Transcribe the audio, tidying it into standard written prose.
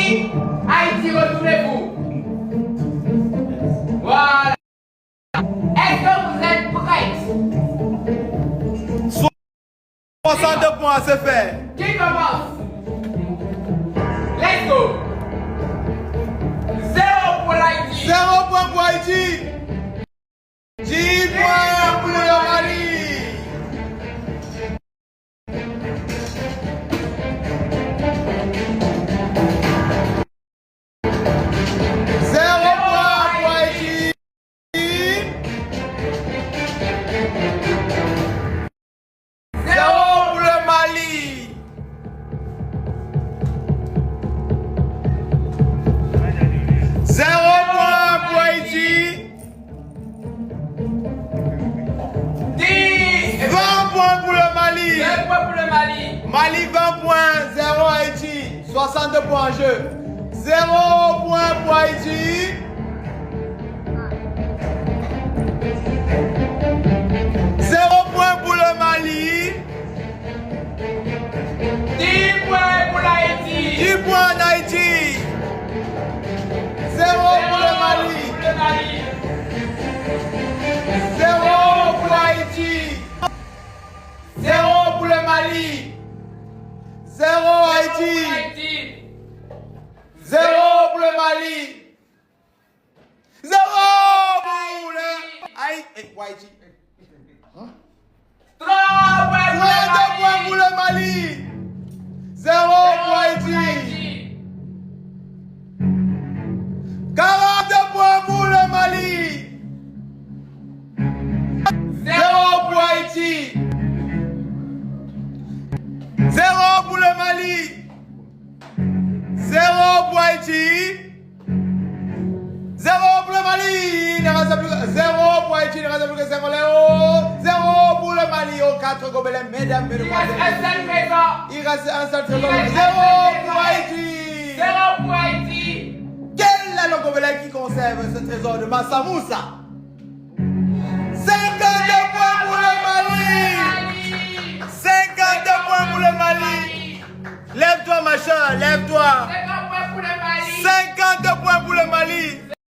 Haïti, Haïti, retournez-vous. Voilà. Est-ce que vous êtes prêts? 62 points, c'est fait. Qui commence? Let's go. 0 pour l'Haïti. 0 point pour Haïti. 10 points pour le Mali. 0 point pour Haïti. 0 pour le Mali. 0 point pour Haïti. 10. 20 points pour le Mali. 20 points pour le Mali. Mali 20 points, 0 Haïti. 62 points en jeu. 0 points pour Haïti. 0 points pour le Mali. 10 points pour l'Haïti. 10 points en Haïti. 0 pour le Mali. 0 pour Haïti. 0 pour le Mali. 0 Haïti. 0 pour le Mali. 0 pour le Haïti. 3 points pour le Mali. 0 pour Haïti. 42 points pour le Mali. 0 pour Haïti. 0 pour le Mali. 0 pour Haïti. 0 pour le Mali. Il ne reste plus que 0 pour Haïti. Il ne reste plus que 0 pour le Mali. Aux 4 gobelins, mesdames, Il mesdemoiselles. reste un seul trésor. Il reste un seul trésor. Il reste 0 un seul pour trésor. Haïti. 0 pour Haïti. Quel est le gobelin qui conserve ce trésor de Massa Moussa?